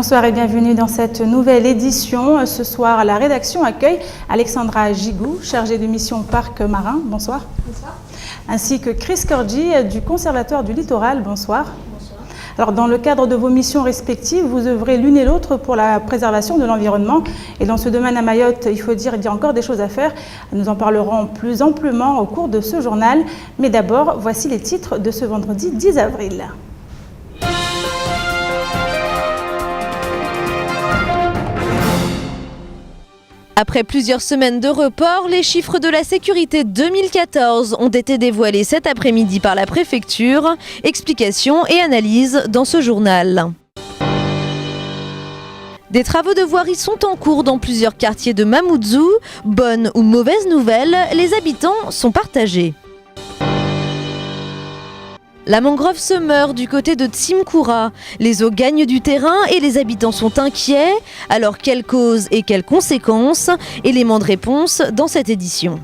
Bonsoir et bienvenue dans cette nouvelle édition. Ce soir, la rédaction accueille Alexandra Gigou, chargée de mission Parc Marin. Bonsoir. Bonsoir. Ainsi que Chris Corgi du Conservatoire du Littoral. Bonsoir. Bonsoir. Alors, dans le cadre de vos missions respectives, vous œuvrez l'une et l'autre pour la préservation de l'environnement. Et dans ce domaine à Mayotte, il faut dire qu'il y a encore des choses à faire. Nous en parlerons plus amplement au cours de ce journal. Mais d'abord, voici les titres de ce vendredi 10 avril. Après plusieurs semaines de report, les chiffres de la sécurité 2014 ont été dévoilés cet après-midi par la préfecture. Explications et analyses dans ce journal. Des travaux de voirie sont en cours dans plusieurs quartiers de Mamoudzou. Bonne ou mauvaise nouvelle, les habitants sont partagés. La mangrove se meurt du côté de Tsimkoura. Les eaux gagnent du terrain et les habitants sont inquiets. Alors quelles causes et quelles conséquences? Éléments de réponse dans cette édition.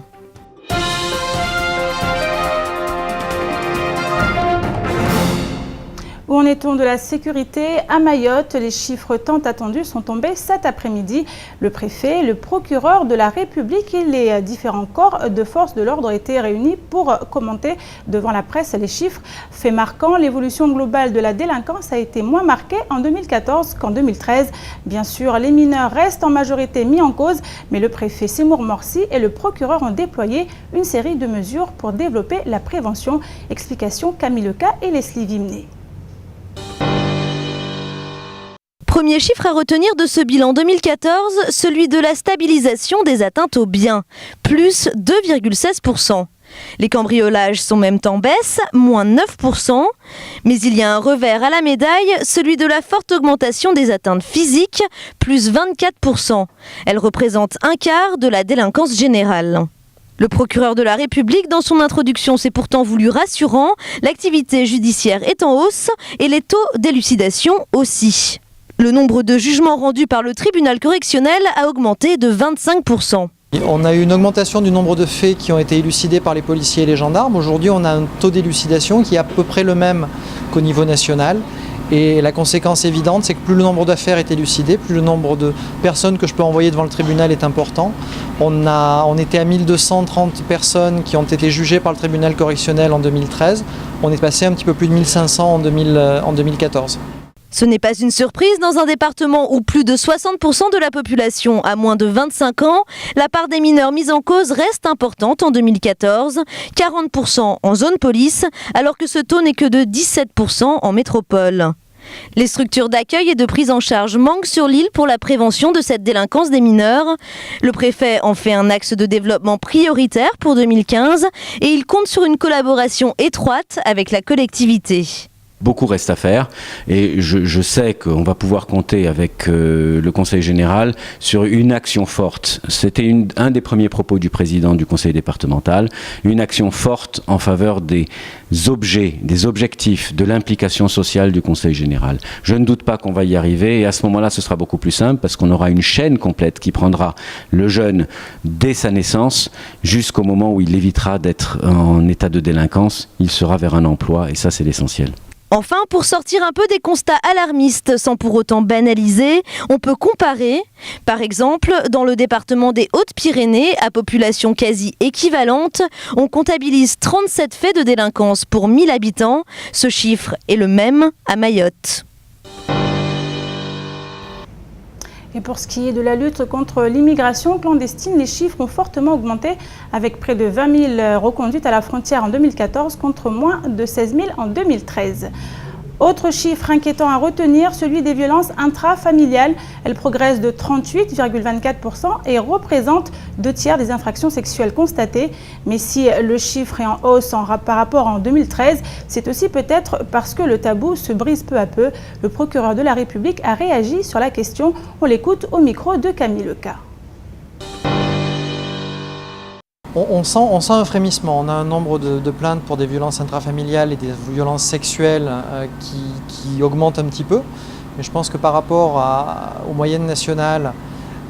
Où en est-on de la sécurité à Mayotte? Les chiffres tant attendus sont tombés cet après-midi. Le préfet, le procureur de la République et les différents corps de force de l'ordre étaient réunis pour commenter devant la presse les chiffres. Fait marquant, l'évolution globale de la délinquance a été moins marquée en 2014 qu'en 2013. Bien sûr, les mineurs restent en majorité mis en cause, mais le préfet Seymour Morsi et le procureur ont déployé une série de mesures pour développer la prévention. Explication Camille Leca et Leslie Vimné. Premier chiffre à retenir de ce bilan 2014, celui de la stabilisation des atteintes aux biens, plus 2,16%. Les cambriolages sont même en baisse, moins 9%. Mais il y a un revers à la médaille, celui de la forte augmentation des atteintes physiques, plus 24%. Elle représente un quart de la délinquance générale. Le procureur de la République, dans son introduction, s'est pourtant voulu rassurant. L'activité judiciaire est en hausse et les taux d'élucidation aussi. Le nombre de jugements rendus par le tribunal correctionnel a augmenté de 25%. On a eu une augmentation du nombre de faits qui ont été élucidés par les policiers et les gendarmes. Aujourd'hui, on a un taux d'élucidation qui est à peu près le même qu'au niveau national. Et la conséquence évidente, c'est que plus le nombre d'affaires est élucidé, plus le nombre de personnes que je peux envoyer devant le tribunal est important. On était à 1230 personnes qui ont été jugées par le tribunal correctionnel en 2013. On est passé un petit peu plus de 1500 en 2014. Ce n'est pas une surprise dans un département où plus de 60% de la population a moins de 25 ans. La part des mineurs mis en cause reste importante en 2014, 40% en zone police, alors que ce taux n'est que de 17% en métropole. Les structures d'accueil et de prise en charge manquent sur l'île pour la prévention de cette délinquance des mineurs. Le préfet en fait un axe de développement prioritaire pour 2015 et il compte sur une collaboration étroite avec la collectivité. Beaucoup reste à faire et je sais qu'on va pouvoir compter avec le Conseil général sur une action forte. C'était un des premiers propos du président du Conseil départemental, une action forte en faveur des objectifs de l'implication sociale du Conseil général. Je ne doute pas qu'on va y arriver et à ce moment-là, ce sera beaucoup plus simple parce qu'on aura une chaîne complète qui prendra le jeune dès sa naissance jusqu'au moment où il évitera d'être en état de délinquance. Il sera vers un emploi et ça, c'est l'essentiel. Enfin, pour sortir un peu des constats alarmistes sans pour autant banaliser, on peut comparer. Par exemple, dans le département des Hautes-Pyrénées, à population quasi équivalente, on comptabilise 37 faits de délinquance pour 1000 habitants. Ce chiffre est le même à Mayotte. Et pour ce qui est de la lutte contre l'immigration clandestine, les chiffres ont fortement augmenté avec près de 20 000 reconduites à la frontière en 2014 contre moins de 16 000 en 2013. Autre chiffre inquiétant à retenir, celui des violences intrafamiliales. Elles progressent de 38,24% et représentent 2/3 des infractions sexuelles constatées. Mais si le chiffre est en hausse par rapport en 2013, c'est aussi peut-être parce que le tabou se brise peu à peu. Le procureur de la République a réagi sur la question. On l'écoute au micro de Camille Leca. On sent un frémissement. On a un nombre de plaintes pour des violences intrafamiliales et des violences sexuelles qui augmente un petit peu. Mais je pense que par rapport aux moyennes nationales,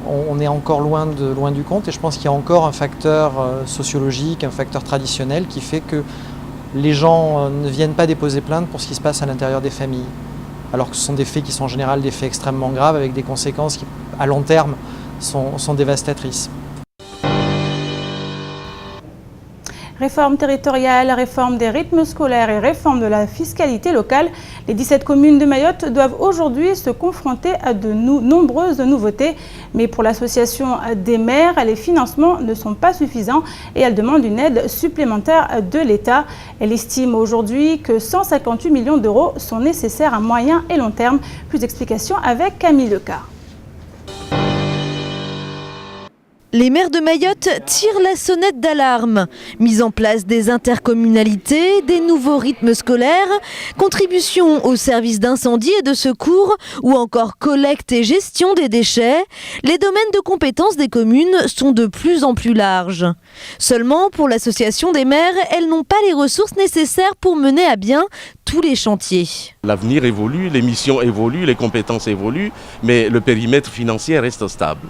on est encore loin du compte. Et je pense qu'il y a encore un facteur sociologique, un facteur traditionnel qui fait que les gens ne viennent pas déposer plainte pour ce qui se passe à l'intérieur des familles. alors que ce sont des faits qui sont en général des faits extrêmement graves avec des conséquences qui, à long terme, sont dévastatrices. Réforme territoriale, réforme des rythmes scolaires et réforme de la fiscalité locale, les 17 communes de Mayotte doivent aujourd'hui se confronter à de nombreuses nouveautés. Mais pour l'association des maires, les financements ne sont pas suffisants et elle demande une aide supplémentaire de l'État. Elle estime aujourd'hui que 158 millions d'euros sont nécessaires à moyen et long terme. Plus d'explications avec Camille Lecard. Les maires de Mayotte tirent la sonnette d'alarme. Mise en place des intercommunalités, des nouveaux rythmes scolaires, contribution aux services d'incendie et de secours ou encore collecte et gestion des déchets, les domaines de compétences des communes sont de plus en plus larges. Seulement, pour l'association des maires, elles n'ont pas les ressources nécessaires pour mener à bien tous les chantiers. L'avenir évolue, les missions évoluent, les compétences évoluent, mais le périmètre financier reste stable.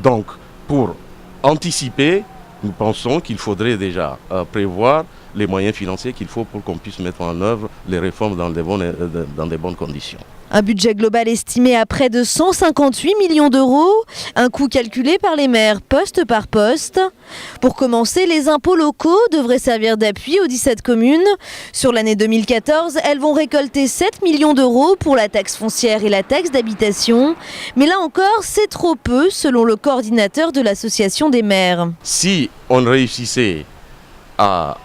Donc, pour anticiper, nous pensons qu'il faudrait déjà prévoir les moyens financiers qu'il faut pour qu'on puisse mettre en œuvre les réformes dans des bonnes conditions. Un budget global estimé à près de 158 millions d'euros, un coût calculé par les maires poste par poste. Pour commencer, les impôts locaux devraient servir d'appui aux 17 communes. Sur l'année 2014, elles vont récolter 7 millions d'euros pour la taxe foncière et la taxe d'habitation. Mais là encore, c'est trop peu selon le coordinateur de l'association des maires. Si on réussissait à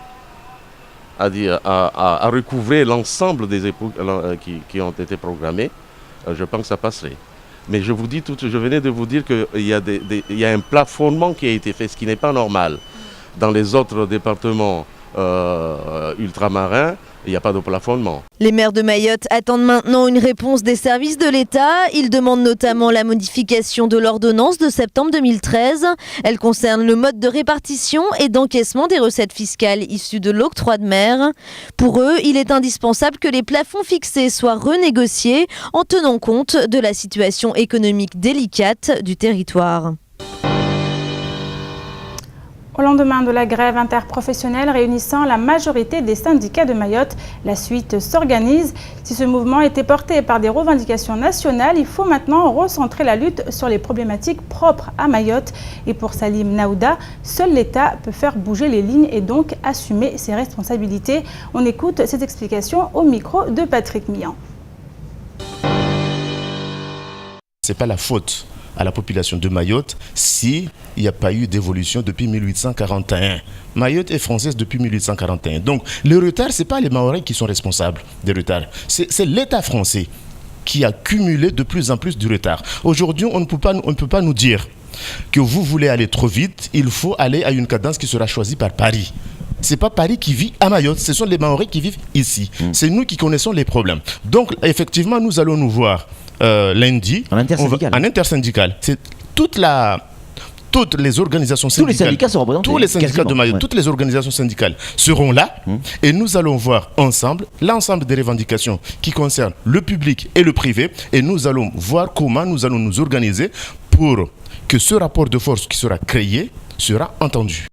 recouvrer l'ensemble des impôts qui ont été programmés, je pense que ça passerait. Mais je venais de vous dire qu'il y a un plafonnement qui a été fait, ce qui n'est pas normal. Dans les autres départements ultramarins, il n'y a pas de plafonnement. Les maires de Mayotte attendent maintenant une réponse des services de l'État. Ils demandent notamment la modification de l'ordonnance de septembre 2013. Elle concerne le mode de répartition et d'encaissement des recettes fiscales issues de l'octroi de mer. Pour eux, il est indispensable que les plafonds fixés soient renégociés en tenant compte de la situation économique délicate du territoire. Au lendemain de la grève interprofessionnelle réunissant la majorité des syndicats de Mayotte, la suite s'organise. Si ce mouvement était porté par des revendications nationales, il faut maintenant recentrer la lutte sur les problématiques propres à Mayotte. Et pour Salim Naouda, seul l'État peut faire bouger les lignes et donc assumer ses responsabilités. On écoute ces explications au micro de Patrick Mian. C'est pas la faute à la population de Mayotte s'il n'y a pas eu d'évolution depuis 1841. Mayotte est française depuis 1841. Donc le retard, ce n'est pas les Mahorais qui sont responsables des retards. C'est l'État français qui a cumulé de plus en plus du retard. Aujourd'hui, on ne peut pas nous dire que vous voulez aller trop vite, il faut aller à une cadence qui sera choisie par Paris. Ce n'est pas Paris qui vit à Mayotte, ce sont les Mahorais qui vivent ici. C'est nous qui connaissons les problèmes. Donc effectivement, nous allons nous voir lundi en intersyndical. C'est toutes les organisations syndicales. Tous les syndicats sont représentés. Tous les syndicats de Mayotte, toutes les organisations syndicales seront là et nous allons voir ensemble l'ensemble des revendications qui concernent le public et le privé et nous allons voir comment nous allons nous organiser pour que ce rapport de force qui sera créé sera entendu.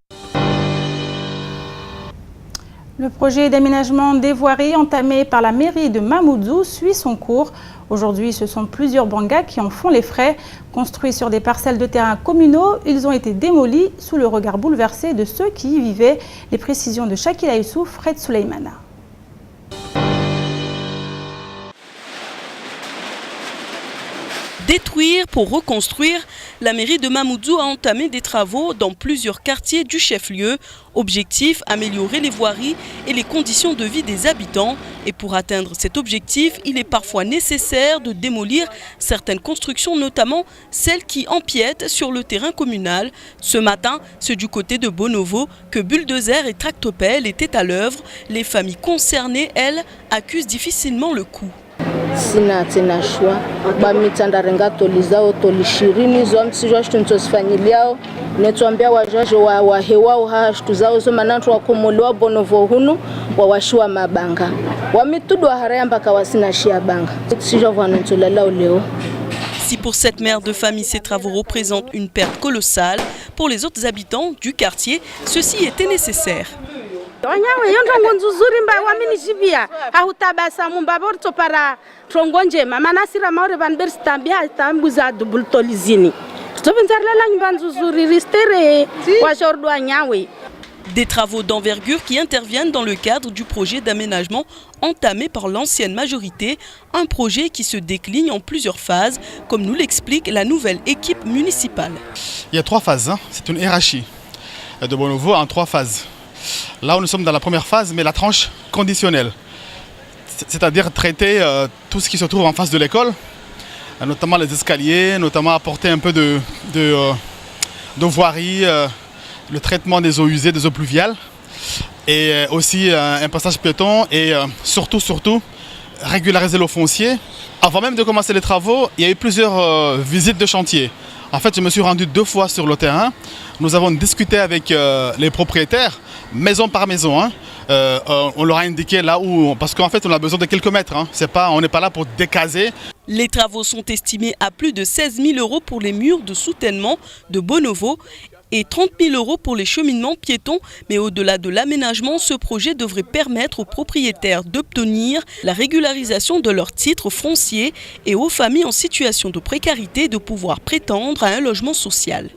Le projet d'aménagement des voiries entamé par la mairie de Mamoudzou suit son cours. Aujourd'hui, ce sont plusieurs bangas qui en font les frais. Construits sur des parcelles de terrain communaux, ils ont été démolis sous le regard bouleversé de ceux qui y vivaient. Les précisions de Shakila Youssouf, Fred Souleymana. Détruire pour reconstruire, la mairie de Mamoudzou a entamé des travaux dans plusieurs quartiers du chef-lieu. Objectif, améliorer les voiries et les conditions de vie des habitants. Et pour atteindre cet objectif, il est parfois nécessaire de démolir certaines constructions, notamment celles qui empiètent sur le terrain communal. Ce matin, c'est du côté de Bonovo que bulldozer et tractopelle étaient à l'œuvre. Les familles concernées, elles, accusent difficilement le coup. Sina tena shwa bamitandarenga tolizao tolishirini zo msijwa shtuntosifanyiliao netuambia wajaje wa hewao hashtuzao zo manantu wakomolewa Bonovo hunu wawashiwa mabanga wamitudwa haraya mpaka wasina shia banga sijwa vanontolalao leo. Si pour cette mère de famille, ces travaux représentent une perte colossale, pour les autres habitants du quartier, ceci était nécessaire. Wanyawe yondongo nzuzuri mba wamini jibia ahutabasa mumbabor topara trongonje mama nasira maure van berstambia tambuza dubul tolizini tobenzarlela nyumba nzuzuri ristere wa jordo anyawe. Des travaux d'envergure qui interviennent dans le cadre du projet d'aménagement entamé par l'ancienne majorité, un projet qui se décline en plusieurs phases, comme nous l'explique la nouvelle équipe municipale. Il y a 3 phases, hein. C'est une hiérarchie de Bonovo en 3 phases. Là, nous sommes dans la première phase, mais la tranche conditionnelle, c'est-à-dire traiter tout ce qui se trouve en face de l'école, notamment les escaliers, notamment apporter un peu de voirie, le traitement des eaux usées, des eaux pluviales, et aussi un passage piéton, et surtout, régulariser l'eau foncier. Avant même de commencer les travaux, il y a eu plusieurs visites de chantier. En fait, je me suis rendu 2 fois sur le terrain. Nous avons discuté avec les propriétaires, maison par maison. Hein. On leur a indiqué là où... Parce qu'en fait, on a besoin de quelques mètres. Hein. On n'est pas là pour décaser. Les travaux sont estimés à plus de 16 000 € pour les murs de soutènement de Bonovo et 30 000 € pour les cheminements piétons. Mais au-delà de l'aménagement, ce projet devrait permettre aux propriétaires d'obtenir la régularisation de leurs titres fonciers et aux familles en situation de précarité de pouvoir prétendre à un logement social.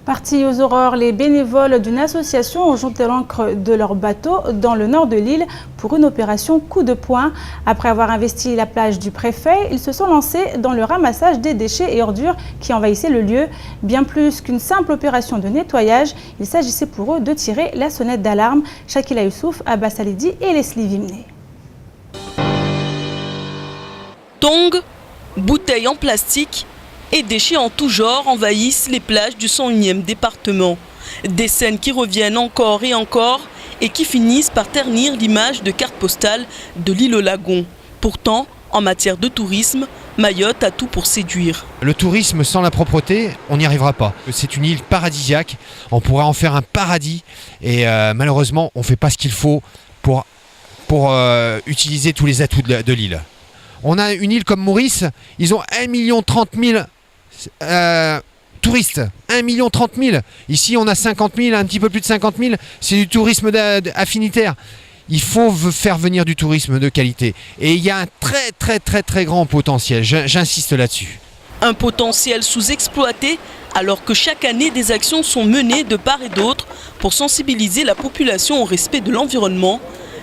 Partis aux aurores, les bénévoles d'une association ont jeté l'ancre de leur bateau dans le nord de l'île pour une opération coup de poing. Après avoir investi la plage du préfet, ils se sont lancés dans le ramassage des déchets et ordures qui envahissaient le lieu. Bien plus qu'une simple opération de nettoyage, il s'agissait pour eux de tirer la sonnette d'alarme. Shakila Youssouf, Abbas Alidi et Leslie Vimné. Tongs, bouteilles en plastique et déchets en tout genre envahissent les plages du 101e département. Des scènes qui reviennent encore et encore et qui finissent par ternir l'image de carte postale de l'île au lagon. Pourtant, en matière de tourisme, Mayotte a tout pour séduire. Le tourisme sans la propreté, on n'y arrivera pas. C'est une île paradisiaque, on pourra en faire un paradis et malheureusement, on ne fait pas ce qu'il faut pour utiliser tous les atouts de l'île. On a une île comme Maurice, ils ont 1 030 000 touristes, 1 030 000. Ici, on a 50 000, un petit peu plus de 50 000. C'est du tourisme affinitaire. Il faut faire venir du tourisme de qualité. Et il y a un très grand potentiel. J'insiste là-dessus. Un potentiel sous-exploité alors que chaque année des actions sont menées de part et d'autre pour sensibiliser la population au respect de l'environnement.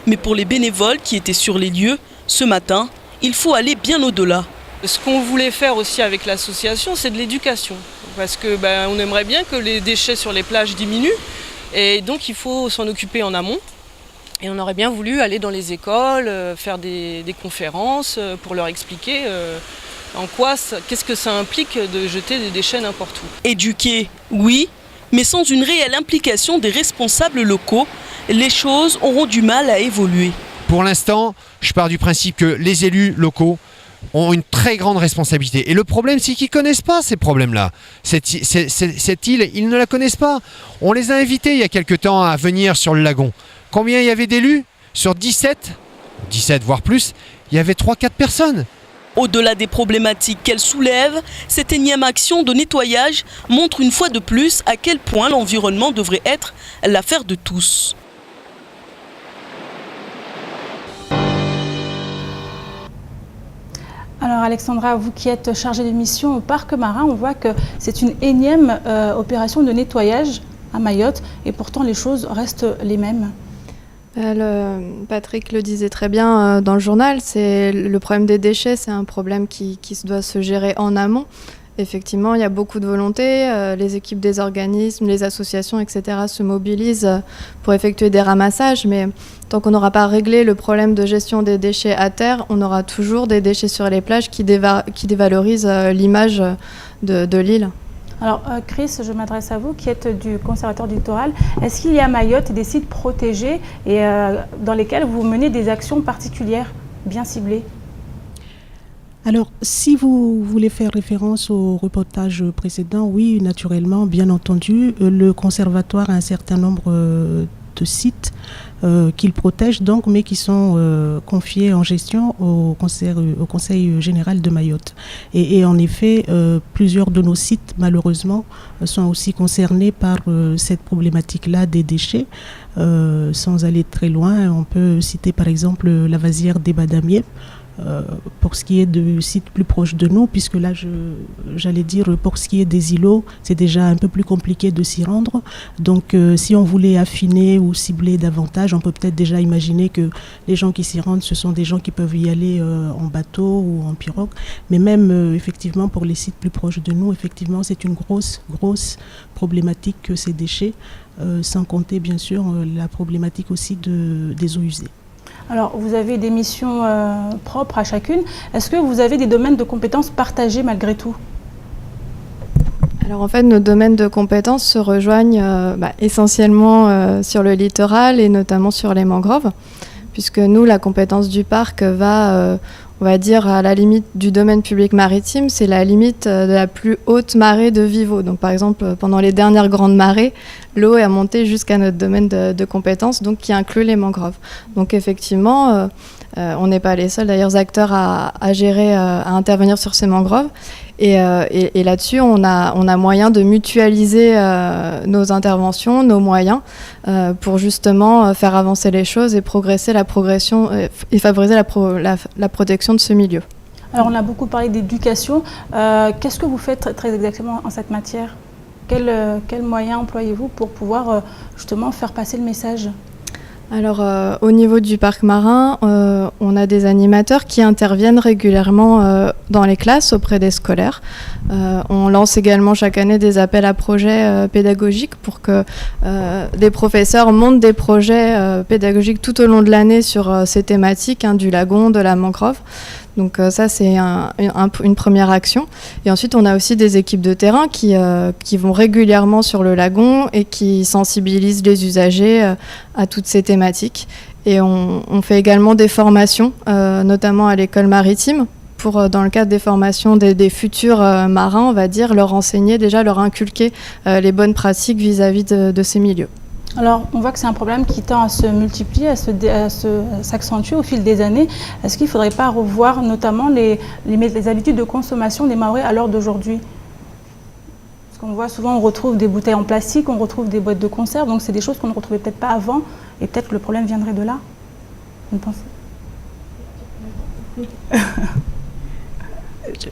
Mais pour les bénévoles qui étaient sur les lieux, ce matin, il faut aller bien au-delà. Ce qu'on voulait faire aussi avec l'association, c'est de l'éducation. Parce que on aimerait bien que les déchets sur les plages diminuent. Et donc il faut s'en occuper en amont. Et on aurait bien voulu aller dans les écoles, faire des conférences pour leur expliquer qu'est-ce que ça implique de jeter des déchets n'importe où. Éduquer, oui, mais sans une réelle implication des responsables locaux, les choses auront du mal à évoluer. Pour l'instant, je pars du principe que les élus locaux ont une très grande responsabilité. Et le problème, c'est qu'ils ne connaissent pas ces problèmes-là. Cette île, ils ne la connaissent pas. On les a invités il y a quelque temps à venir sur le lagon. Combien il y avait d'élus? Sur 17 voire plus, il y avait 3-4 personnes. Au-delà des problématiques qu'elle soulève, cette énième action de nettoyage montre une fois de plus à quel point l'environnement devrait être l'affaire de tous. Alors Alexandra, vous qui êtes chargée de mission au Parc Marin, on voit que c'est une énième opération de nettoyage à Mayotte et pourtant les choses restent les mêmes. Patrick le disait très bien dans le journal, c'est le problème des déchets, c'est un problème qui doit se gérer en amont. Effectivement, il y a beaucoup de volonté, les équipes des organismes, les associations, etc. se mobilisent pour effectuer des ramassages, mais tant qu'on n'aura pas réglé le problème de gestion des déchets à terre, on aura toujours des déchets sur les plages qui dévalorisent l'image de l'île. Alors Chris, je m'adresse à vous qui êtes du Conservatoire du littoral. Est-ce qu'il y a à Mayotte des sites protégés et dans lesquels vous menez des actions particulières bien ciblées ? Alors, si vous voulez faire référence au reportage précédent, oui, naturellement, bien entendu, le Conservatoire a un certain nombre sites qu'ils protègent donc, mais qui sont confiés en gestion au Conseil général de Mayotte. Et en effet, plusieurs de nos sites, malheureusement, sont aussi concernés par cette problématique-là des déchets. Sans aller très loin, on peut citer par exemple la vasière des Badamiers, pour ce qui est de sites plus proches de nous, puisque là, j'allais dire, pour ce qui est des îlots, c'est déjà un peu plus compliqué de s'y rendre. Donc, si on voulait affiner ou cibler davantage, on peut peut-être déjà imaginer que les gens qui s'y rendent, ce sont des gens qui peuvent y aller en bateau ou en pirogue. Mais même, effectivement, pour les sites plus proches de nous, effectivement, c'est une grosse problématique que ces déchets, sans compter, bien sûr, la problématique aussi des eaux usées. Alors, vous avez des missions propres à chacune. Est-ce que vous avez des domaines de compétences partagés malgré tout? Alors en fait, nos domaines de compétences se rejoignent essentiellement sur le littoral et notamment sur les mangroves, puisque nous, la compétence du parc va, on va dire, à la limite du domaine public maritime, c'est la limite de la plus haute marée de Vivo. Donc par exemple, pendant les dernières grandes marées, l'eau est montée jusqu'à notre domaine de compétences, donc qui inclut les mangroves. Donc effectivement, on n'est pas les seuls d'ailleurs acteurs à gérer, à intervenir sur ces mangroves. Et là-dessus, on a moyen de mutualiser nos interventions, nos moyens, pour justement faire avancer les choses et progresser la progression et favoriser la protection de ce milieu. Alors, on a beaucoup parlé d'éducation. Qu'est-ce que vous faites très exactement en cette matière? Quels moyens employez-vous pour pouvoir justement faire passer le message? Alors, au niveau du parc marin, on a des animateurs qui interviennent régulièrement dans les classes auprès des scolaires. On lance également chaque année des appels à projets pédagogiques pour que des professeurs montent des projets pédagogiques tout au long de l'année sur ces thématiques, du lagon, de la mangrove. Donc ça, c'est une première action. Et ensuite, on a aussi des équipes de terrain qui vont régulièrement sur le lagon et qui sensibilisent les usagers à toutes ces thématiques. Et on fait également des formations, notamment à l'école maritime, pour, dans le cadre des formations des futurs marins, on va dire, leur enseigner, déjà leur inculquer les bonnes pratiques vis-à-vis de ces milieux. Alors, on voit que c'est un problème qui tend à se multiplier, à s'accentuer au fil des années. Est-ce qu'il ne faudrait pas revoir notamment les habitudes de consommation des Mahorais à l'heure d'aujourd'hui? Parce qu'on voit souvent, on retrouve des bouteilles en plastique, on retrouve des boîtes de conserve, donc c'est des choses qu'on ne retrouvait peut-être pas avant, et peut-être que le problème viendrait de là. Vous pensez?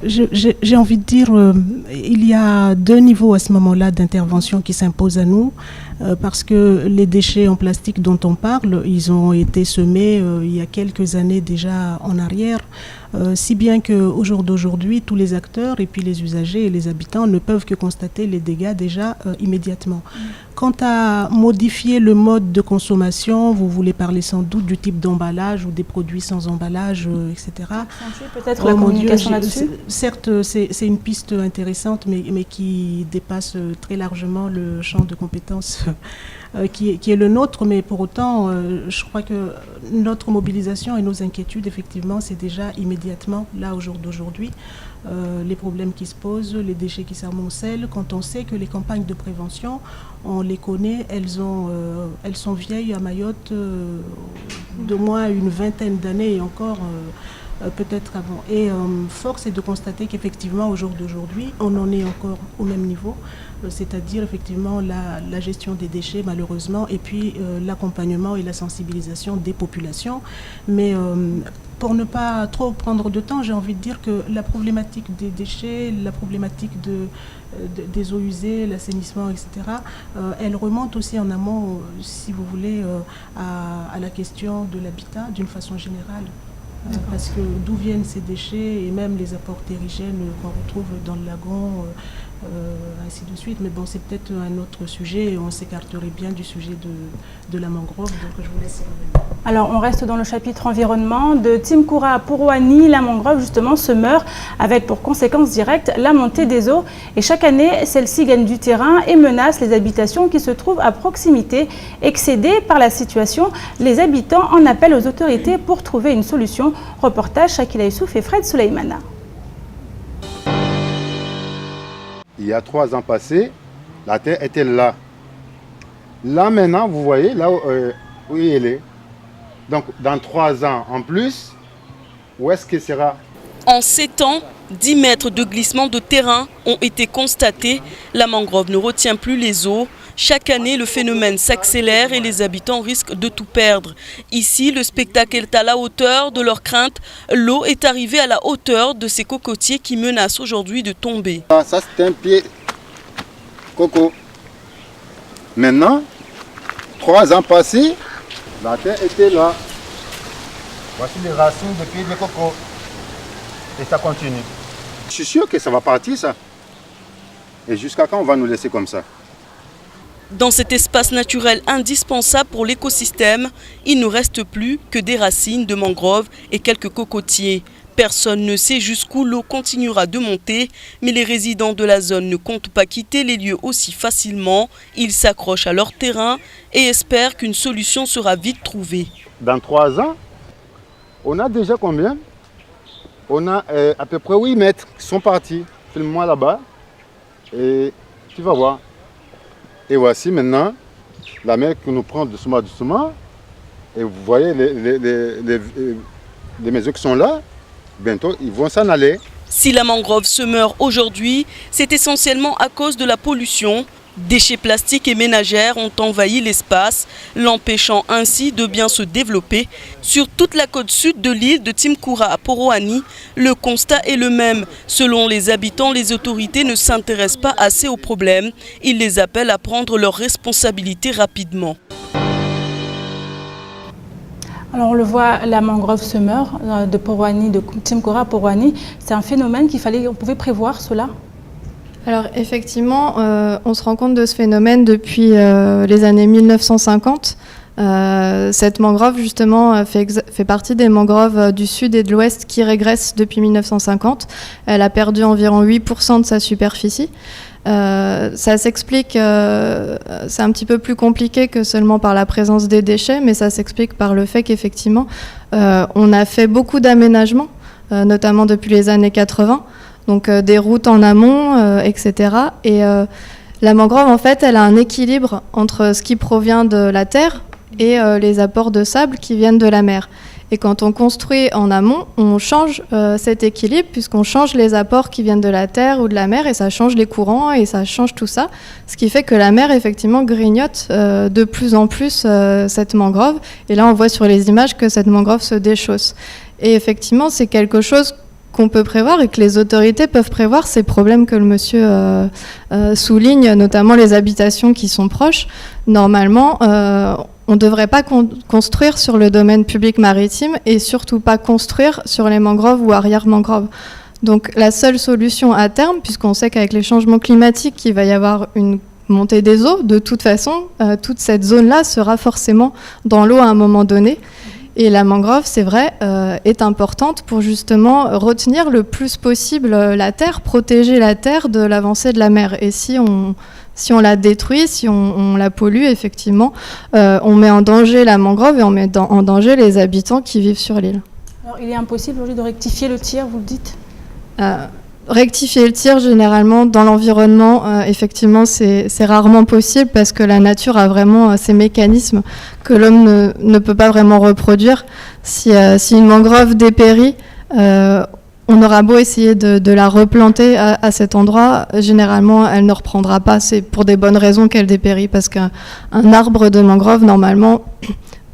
J'ai envie de dire, il y a deux niveaux à ce moment-là d'intervention qui s'imposent à nous, parce que les déchets en plastique dont on parle, ils ont été semés il y a quelques années déjà en arrière, si bien qu'au jour d'aujourd'hui, tous les acteurs et puis les usagers et les habitants ne peuvent que constater les dégâts déjà immédiatement. Quant à modifier le mode de consommation, vous voulez parler sans doute du type d'emballage ou des produits sans emballage, etc. Peut-être la communication là-dessus. Certes, c'est une piste intéressante, mais qui dépasse très largement le champ de compétences qui est le nôtre. Mais pour autant, je crois que notre mobilisation et nos inquiétudes, effectivement, c'est déjà immédiatement, là, au jour d'aujourd'hui, les problèmes qui se posent, les déchets qui s'amoncellent, quand on sait que les campagnes de prévention, on les connaît, elles sont vieilles à Mayotte d'au moins une vingtaine d'années et encore peut-être avant. Et force est de constater qu'effectivement, au jour d'aujourd'hui, on en est encore au même niveau, c'est-à-dire effectivement la gestion des déchets malheureusement, et puis l'accompagnement et la sensibilisation des populations. Mais pour ne pas trop prendre de temps, j'ai envie de dire que la problématique des déchets, la problématique des eaux usées, l'assainissement, etc., elle remonte aussi en amont, si vous voulez, à la question de l'habitat d'une façon générale. Parce que d'où viennent ces déchets et même les apports terrigènes qu'on retrouve dans le lagon, ainsi de suite. Mais bon, c'est peut-être un autre sujet et on s'écarterait bien du sujet de la mangrove, donc je vous laisse revenir. Alors, on reste dans le chapitre environnement. De Timkoura à Pourouani, la mangrove, justement, se meurt avec pour conséquence directe la montée des eaux. Et chaque année, celle-ci gagne du terrain et menace les habitations qui se trouvent à proximité. Excédés par la situation, les habitants en appellent aux autorités pour trouver une solution. Reportage Shakila Youssouf et Fred Souleymana. Il y a 3 ans passés, la terre était là. Là maintenant, vous voyez, là où elle est. Donc dans 3 ans en plus, où est-ce qu'elle sera? En 7 ans, 10 mètres de glissement de terrain ont été constatés. La mangrove ne retient plus les eaux. Chaque année, le phénomène s'accélère et les habitants risquent de tout perdre. Ici, le spectacle est à la hauteur de leurs craintes. L'eau est arrivée à la hauteur de ces cocotiers qui menacent aujourd'hui de tomber. Ça, c'est un pied coco. Maintenant, 3 ans passés, la terre était là. Voici les racines de pieds de coco. Et ça continue. Je suis sûr que ça va partir, ça. Et jusqu'à quand on va nous laisser comme ça? Dans cet espace naturel indispensable pour l'écosystème, il ne reste plus que des racines de mangroves et quelques cocotiers. Personne ne sait jusqu'où l'eau continuera de monter, mais les résidents de la zone ne comptent pas quitter les lieux aussi facilement. Ils s'accrochent à leur terrain et espèrent qu'une solution sera vite trouvée. Dans 3 ans, on a déjà combien? On a à peu près 8 mètres qui sont partis. Filme-moi là-bas et tu vas voir. Et voici maintenant la mer qui nous prend doucement, doucement. Et vous voyez les maisons qui sont là. Bientôt, ils vont s'en aller. Si la mangrove se meurt aujourd'hui, c'est essentiellement à cause de la pollution. Déchets plastiques et ménagères ont envahi l'espace, l'empêchant ainsi de bien se développer. Sur toute la côte sud de l'île de Timkoura à Poroani, le constat est le même. Selon les habitants, les autorités ne s'intéressent pas assez aux problèmes. Ils les appellent à prendre leurs responsabilités rapidement. Alors on le voit, la mangrove se meurt de Poroani, de Timkoura à Poroani. C'est un phénomène on pouvait prévoir cela? Alors effectivement, on se rend compte de ce phénomène depuis les années 1950. Cette mangrove justement fait partie des mangroves du sud et de l'ouest qui régressent depuis 1950. Elle a perdu environ 8% de sa superficie. Ça s'explique, c'est un petit peu plus compliqué que seulement par la présence des déchets, mais ça s'explique par le fait qu'effectivement, on a fait beaucoup d'aménagements, notamment depuis les années 80, donc des routes en amont, etc. Et la mangrove, en fait, elle a un équilibre entre ce qui provient de la terre et les apports de sable qui viennent de la mer. Et quand on construit en amont, on change cet équilibre puisqu'on change les apports qui viennent de la terre ou de la mer et ça change les courants et ça change tout ça. Ce qui fait que la mer, effectivement, grignote de plus en plus cette mangrove. Et là, on voit sur les images que cette mangrove se déchausse. Et effectivement, c'est quelque chose qu'on peut prévoir et que les autorités peuvent prévoir, ces problèmes que le monsieur souligne, notamment les habitations qui sont proches. Normalement, on ne devrait pas construire sur le domaine public maritime et surtout pas construire sur les mangroves ou arrière-mangroves. Donc la seule solution à terme, puisqu'on sait qu'avec les changements climatiques, il va y avoir une montée des eaux, de toute façon, toute cette zone-là sera forcément dans l'eau à un moment donné. Et la mangrove, c'est vrai, est importante pour justement retenir le plus possible la terre, protéger la terre de l'avancée de la mer. Et si on la détruit, si on la pollue, effectivement, on met en danger la mangrove et on met en danger les habitants qui vivent sur l'île. Alors, il est impossible aujourd'hui de rectifier le tir, vous le dites? Rectifier le tir, généralement, dans l'environnement, effectivement, c'est rarement possible parce que la nature a vraiment ces mécanismes que l'homme ne peut pas vraiment reproduire. Si une mangrove dépérit, on aura beau essayer de la replanter à cet endroit, généralement, elle ne reprendra pas. C'est pour des bonnes raisons qu'elle dépérit, parce qu'un arbre de mangrove, normalement,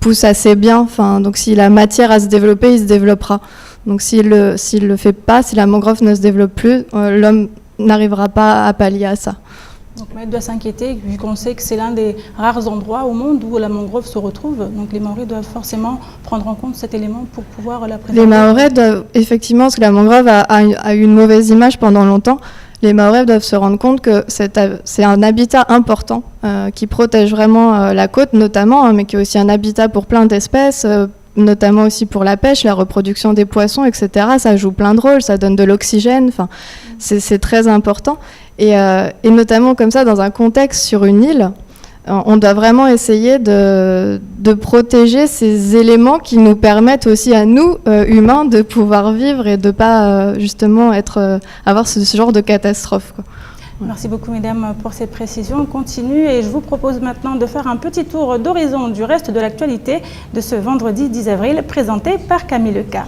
pousse assez bien. Enfin, donc, s'il a matière à se développer, il se développera. Donc s'il le fait pas, si la mangrove ne se développe plus, l'homme n'arrivera pas à pallier à ça. Donc Maëlle doit s'inquiéter, vu qu'on sait que c'est l'un des rares endroits au monde où la mangrove se retrouve. Donc les Mahorais doivent forcément prendre en compte cet élément pour pouvoir la préserver. Les Mahorais doivent, effectivement, parce que la mangrove a eu une mauvaise image pendant longtemps, les Mahorais doivent se rendre compte que c'est un habitat important qui protège vraiment la côte notamment, mais qui est aussi un habitat pour plein d'espèces, notamment aussi pour la pêche, la reproduction des poissons, etc. Ça joue plein de rôles, ça donne de l'oxygène, enfin, c'est très important. Et notamment comme ça, dans un contexte sur une île, on doit vraiment essayer de protéger ces éléments qui nous permettent aussi à nous, humains, de pouvoir vivre et de ne pas justement avoir ce genre de catastrophe, quoi. Merci beaucoup, mesdames, pour ces précisions. On continue et je vous propose maintenant de faire un petit tour d'horizon du reste de l'actualité de ce vendredi 10 avril, présenté par Camille Leca.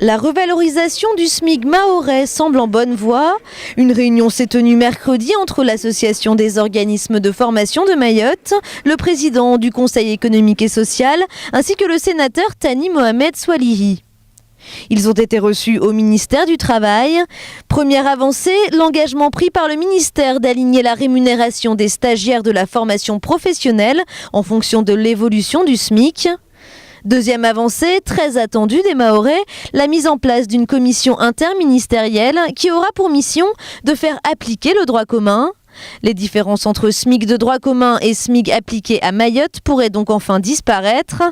La revalorisation du SMIC mahorais semble en bonne voie. Une réunion s'est tenue mercredi entre l'association des organismes de formation de Mayotte, le président du Conseil économique et social, ainsi que le sénateur Tani Mohamed Swalihi. Ils ont été reçus au ministère du Travail. Première avancée, l'engagement pris par le ministère d'aligner la rémunération des stagiaires de la formation professionnelle en fonction de l'évolution du SMIC. Deuxième avancée, très attendue des Mahorais, la mise en place d'une commission interministérielle qui aura pour mission de faire appliquer le droit commun. Les différences entre SMIC de droit commun et SMIC appliqué à Mayotte pourraient donc enfin disparaître.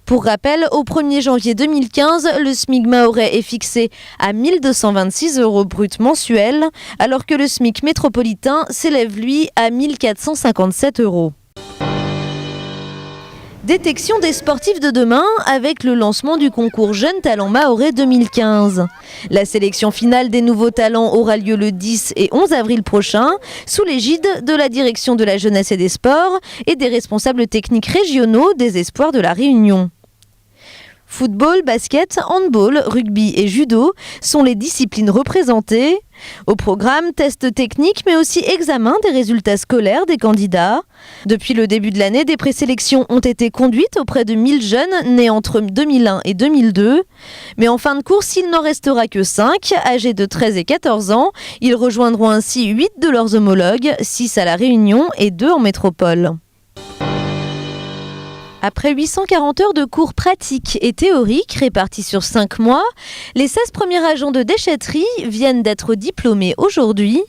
Pour rappel, au 1er janvier 2015, le SMIC mahorais est fixé à 1 226 € brut mensuels, alors que le SMIC métropolitain s'élève lui à 1 457 €. Détection des sportifs de demain avec le lancement du concours Jeunes Talents Mahorais 2015. La sélection finale des nouveaux talents aura lieu le 10 et 11 avril prochain sous l'égide de la direction de la jeunesse et des sports et des responsables techniques régionaux des espoirs de la Réunion. Football, basket, handball, rugby et judo sont les disciplines représentées. Au programme, tests techniques mais aussi examen des résultats scolaires des candidats. Depuis le début de l'année, des présélections ont été conduites auprès de 1000 jeunes nés entre 2001 et 2002. Mais en fin de course, il n'en restera que 5, âgés de 13 et 14 ans. Ils rejoindront ainsi 8 de leurs homologues, 6 à La Réunion et 2 en métropole. Après 840 heures de cours pratiques et théoriques répartis sur 5 mois, les 16 premiers agents de déchetterie viennent d'être diplômés aujourd'hui.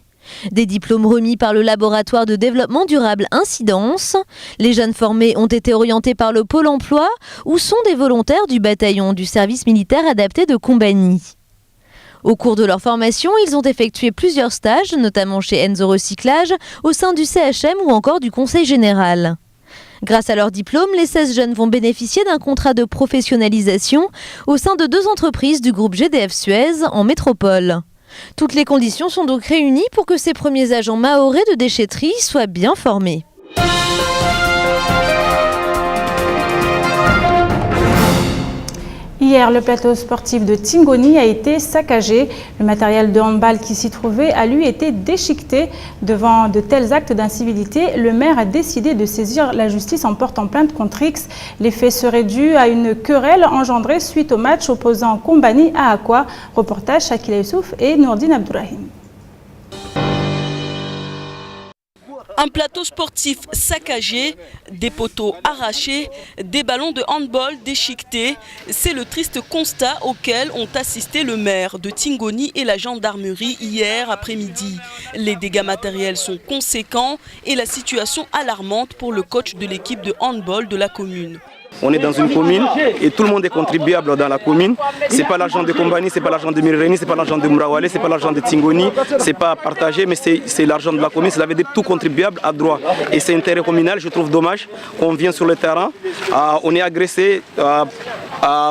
Des diplômes remis par le laboratoire de développement durable Incidence. Les jeunes formés ont été orientés par le Pôle emploi ou sont des volontaires du bataillon du service militaire adapté de Combani. Au cours de leur formation, ils ont effectué plusieurs stages, notamment chez Enzo Recyclage, au sein du CHM ou encore du Conseil général. Grâce à leur diplôme, les 16 jeunes vont bénéficier d'un contrat de professionnalisation au sein de 2 entreprises du groupe GDF Suez en métropole. Toutes les conditions sont donc réunies pour que ces premiers agents mahorais de déchetterie soient bien formés. Hier, le plateau sportif de Tingoni a été saccagé. Le matériel de handball qui s'y trouvait a lui été déchiqueté. Devant de tels actes d'incivilité, le maire a décidé de saisir la justice en portant plainte contre X. Les faits seraient dus à une querelle engendrée suite au match opposant Combani à Aqua. Reportage Shakila Youssouf et Nourdine Abdourahim. Un plateau sportif saccagé, des poteaux arrachés, des ballons de handball déchiquetés. C'est le triste constat auquel ont assisté le maire de Tingoni et la gendarmerie hier après-midi. Les dégâts matériels sont conséquents et la situation alarmante pour le coach de l'équipe de handball de la commune. On est dans une commune et tout le monde est contribuable dans la commune. C'est pas l'argent de Combani, c'est pas l'argent de Mireni, c'est pas l'argent de Mourawale, c'est pas l'argent de Tingoni, c'est pas partagé, mais c'est l'argent de la commune. Ça veut dire tout contribuable à droit. Et c'est intérêt communal. Je trouve dommage qu'on vient sur le terrain, on est agressé.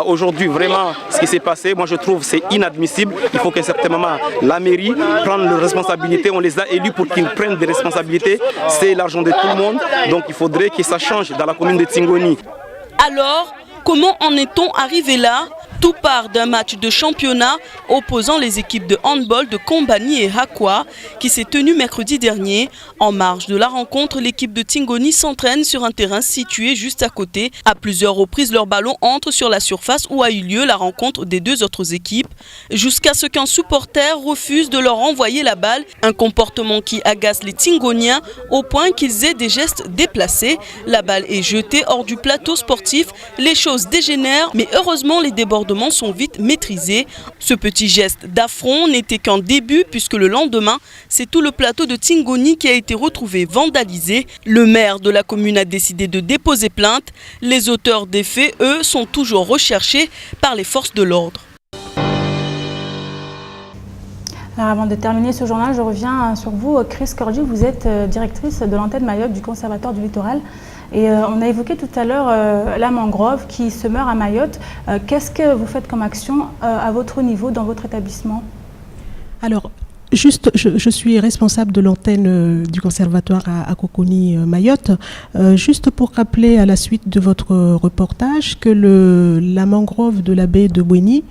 Aujourd'hui, vraiment, ce qui s'est passé, moi je trouve c'est inadmissible. Il faut que certainement la mairie prenne leurs responsabilités. On les a élus pour qu'ils prennent des responsabilités. C'est l'argent de tout le monde, donc il faudrait que ça change dans la commune de Tingoni. Alors, comment en est-on arrivé là? Tout part d'un match de championnat opposant les équipes de handball de Combani et Aqua qui s'est tenu mercredi dernier. En marge de la rencontre, l'équipe de Tingoni s'entraîne sur un terrain situé juste à côté. À plusieurs reprises, leurs ballons entrent sur la surface où a eu lieu la rencontre des 2 autres équipes, jusqu'à ce qu'un supporter refuse de leur envoyer la balle. Un comportement qui agace les Tingoniens au point qu'ils aient des gestes déplacés. La balle est jetée hors du plateau sportif. Les choses dégénèrent, mais heureusement les débordements sont vite maîtrisés. Ce petit geste d'affront n'était qu'un début puisque le lendemain, c'est tout le plateau de Tingoni qui a été retrouvé vandalisé. Le maire de la commune a décidé de déposer plainte. Les auteurs des faits, eux, sont toujours recherchés par les forces de l'ordre. Alors avant de terminer ce journal, je reviens sur vous. Chris Cordy, vous êtes directrice de l'antenne Mayotte du Conservatoire du Littoral. Et on a évoqué tout à l'heure la mangrove qui se meurt à Mayotte. Qu'est-ce que vous faites comme action à votre niveau, dans votre établissement? Alors, juste, je suis responsable de l'antenne du conservatoire à Coconi, Mayotte. Juste pour rappeler à la suite de votre reportage que la mangrove de la baie de Bouéni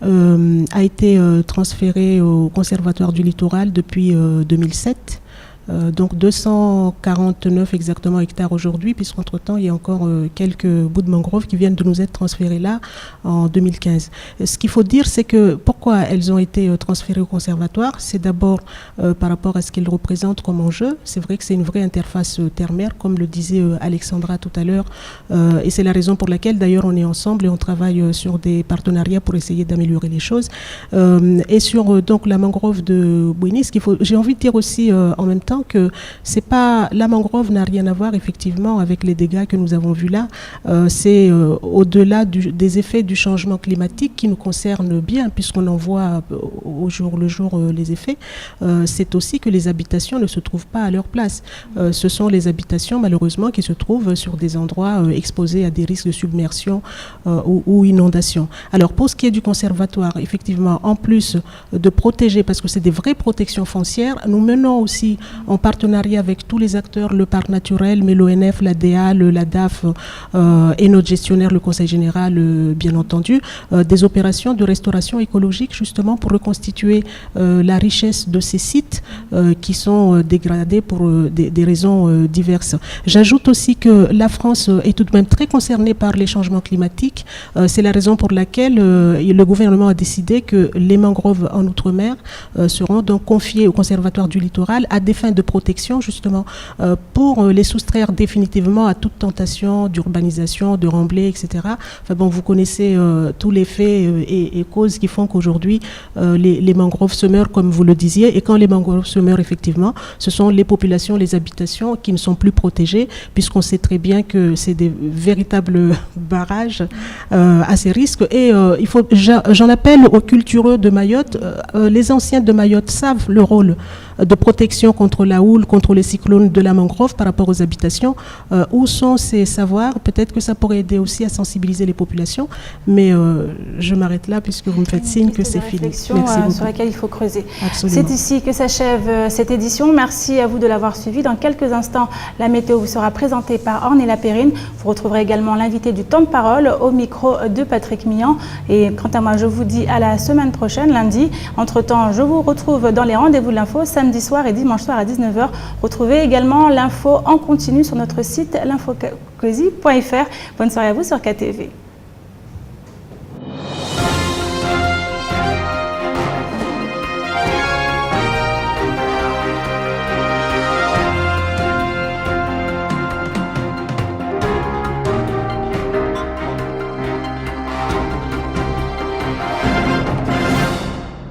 a été transférée au conservatoire du littoral depuis 2007. Donc 249 exactement hectares aujourd'hui, puisqu'entre-temps, il y a encore quelques bouts de mangrove qui viennent de nous être transférés là en 2015. Ce qu'il faut dire, c'est que pourquoi elles ont été transférées au conservatoire, c'est d'abord par rapport à ce qu'elles représentent comme enjeu. C'est vrai que c'est une vraie interface terre-mer, comme le disait Alexandra tout à l'heure, et c'est la raison pour laquelle d'ailleurs on est ensemble et on travaille sur des partenariats pour essayer d'améliorer les choses. Et sur donc la mangrove de Bouéni, j'ai envie de dire aussi en même temps que c'est pas, la mangrove n'a rien à voir effectivement avec les dégâts que nous avons vus là. C'est au-delà des effets du changement climatique qui nous concerne bien, puisqu'on en voit au jour le jour les effets. C'est aussi que les habitations ne se trouvent pas à leur place. Ce sont les habitations malheureusement qui se trouvent sur des endroits exposés à des risques de submersion ou inondation. Alors pour ce qui est du conservatoire, effectivement, en plus de protéger, parce que c'est des vraies protections foncières, nous menons aussi en partenariat avec tous les acteurs, le parc naturel, mais l'ONF, la DA, la DAF et notre gestionnaire, le Conseil général, bien entendu, des opérations de restauration écologique justement pour reconstituer la richesse de ces sites qui sont dégradés pour des raisons diverses. J'ajoute aussi que la France est tout de même très concernée par les changements climatiques. C'est la raison pour laquelle le gouvernement a décidé que les mangroves en Outre-mer seront donc confiées au Conservatoire du littoral à des fins de protection justement pour les soustraire définitivement à toute tentation d'urbanisation, de remblai, etc. Enfin bon, vous connaissez tous les faits et causes qui font qu'aujourd'hui les mangroves se meurent, comme vous le disiez, et quand les mangroves se meurent effectivement, ce sont les populations, les habitations qui ne sont plus protégées, puisqu'on sait très bien que c'est des véritables barrages à ces risques. Et j'en appelle aux cultureux de Mayotte. Les anciens de Mayotte savent le rôle de protection contre la houle, contre les cyclones de la mangrove par rapport aux habitations. Où sont ces savoirs? Peut-être que ça pourrait aider aussi à sensibiliser les populations, mais je m'arrête là puisque vous me faites signe que c'est fini. Merci beaucoup. Sur laquelle il faut creuser. Absolument. C'est ici que s'achève cette édition. Merci à vous de l'avoir suivi. Dans quelques instants, la météo vous sera présentée par Ornella Perrine. Vous retrouverez également l'invité du temps de parole au micro de Patrick Millan. Et quant à moi, je vous dis à la semaine prochaine, lundi. Entre-temps, je vous retrouve dans les rendez-vous de l'info samedi soir et dimanche soir à 19h. Retrouvez également l'info en continu sur notre site l'infoquesi.fr. Bonne soirée à vous sur KTV.